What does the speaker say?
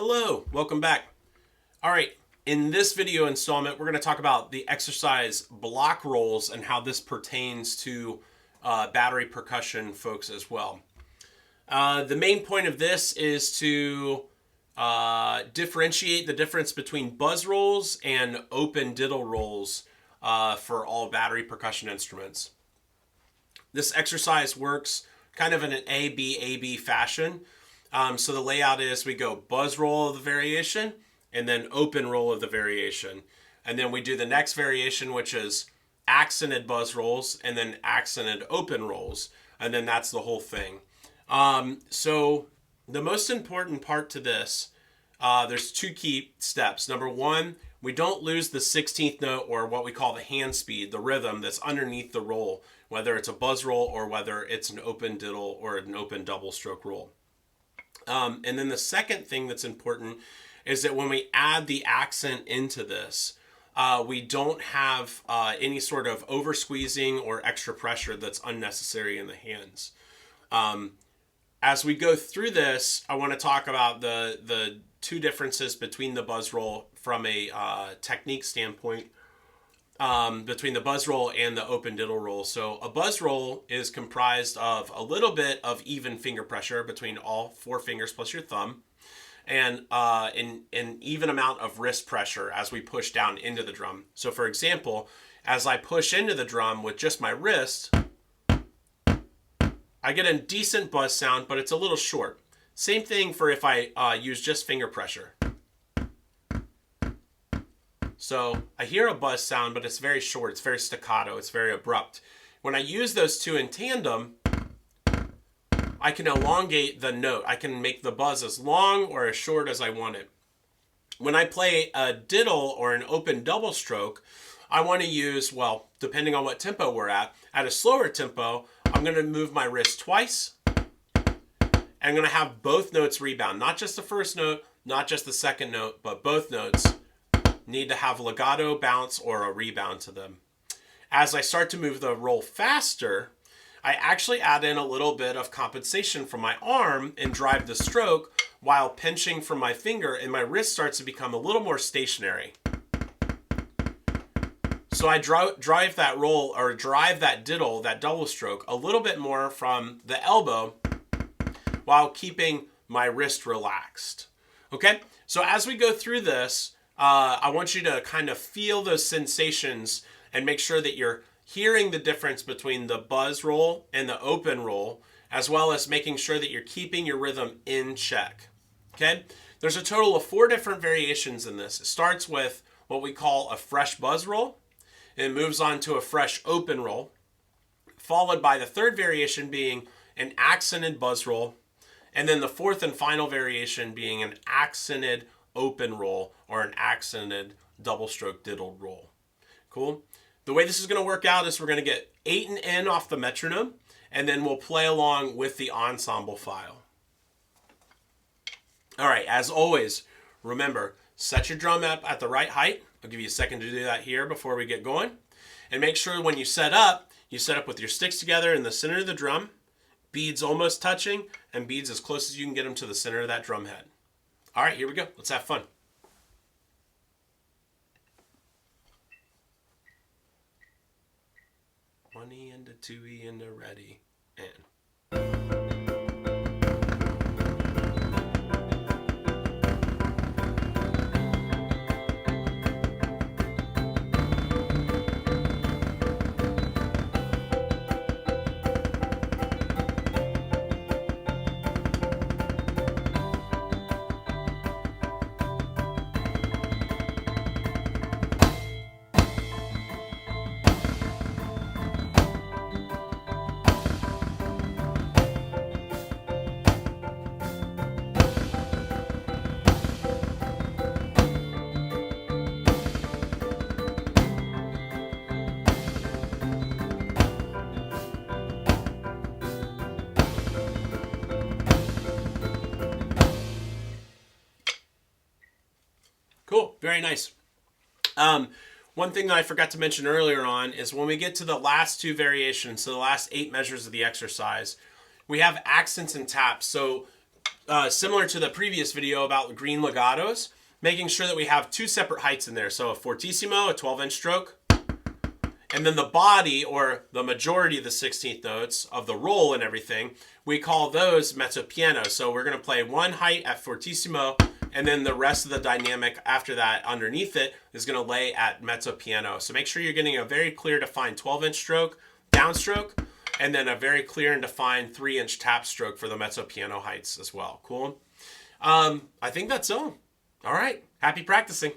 Hello, welcome back. All right, in this video installment, we're going to talk about the exercise block rolls and how this pertains to battery percussion folks as well. The main point of this is to differentiate the difference between buzz rolls and open diddle rolls for all battery percussion instruments. This exercise works kind of in an A-B fashion. So the layout is we go buzz roll of the variation and then open roll of the variation. And then we do the next variation, which is accented buzz rolls and then accented open rolls. And then that's the whole thing. So the most important part to this, there's two key steps. Number one, we don't lose the 16th note or what we call the hand speed, the rhythm that's underneath the roll, whether it's a buzz roll or whether it's an open diddle or an open double stroke roll. And then the second thing that's important is that when we add the accent into this, we don't have any sort of over squeezing or extra pressure that's unnecessary in the hands. As we go through this, I want to talk about the two differences between the buzz roll from a technique standpoint, between the buzz roll and the open diddle roll. So a buzz roll is comprised of a little bit of even finger pressure between all four fingers plus your thumb, and an even amount of wrist pressure as we push down into the drum. So for example, as I push into the drum with just my wrist, I get a decent buzz sound, but it's a little short. Same thing for if I use just finger pressure. So I hear a buzz sound, but it's very short, it's very staccato, it's very abrupt. When I use those two in tandem, I can elongate the note. I can make the buzz as long or as short as I want it. When I play a diddle or an open double stroke, I want to use, well, depending on what tempo we're at a slower tempo, I'm going to move my wrist twice. I'm going to have both notes rebound, not just the first note, not just the second note, but both notes need to have legato, bounce, or a rebound to them. As I start to move the roll faster, I actually add in a little bit of compensation from my arm and drive the stroke while pinching from my finger, and my wrist starts to become a little more stationary. So I drive that roll or drive that diddle, that double stroke, a little bit more from the elbow while keeping my wrist relaxed. Okay, so as we go through this, I want you to kind of feel those sensations and make sure that you're hearing the difference between the buzz roll and the open roll, as well as making sure that you're keeping your rhythm in check. Okay? There's a total of 4 different variations in this. It starts with what we call a fresh buzz roll, and it moves on to a fresh open roll, followed by the third variation being an accented buzz roll, and then the fourth and final variation being an accented open roll or an accented double stroke diddle roll. Cool? The way this is going to work out is we're going to get 8 and N off the metronome, and then we'll play along with the ensemble file. All right, as always, remember, set your drum up at the right height. I'll give you a second to do that here before we get going. And make sure when you set up with your sticks together in the center of the drum, beads almost touching, and beads as close as you can get them to the center of that drum head. All right, here we go. Let's have fun. One E and a 2 E and a ready, and. Cool, very nice. One thing that I forgot to mention earlier on is when we get to the last 2 variations, so the last 8 measures of the exercise, we have accents and taps. So similar to the previous video about green legatos, making sure that we have two separate heights in there. So a fortissimo, a 12-inch stroke, and then the body, or the majority of the 16th notes of the roll and everything, we call those mezzo piano. So we're going to play one height at fortissimo, and then the rest of the dynamic after that underneath it is going to lay at mezzo piano. So make sure you're getting a very clear defined 12-inch stroke, downstroke, and then a very clear and defined 3-inch tap stroke for the mezzo piano heights as well. Cool? I think that's all. All right. Happy practicing.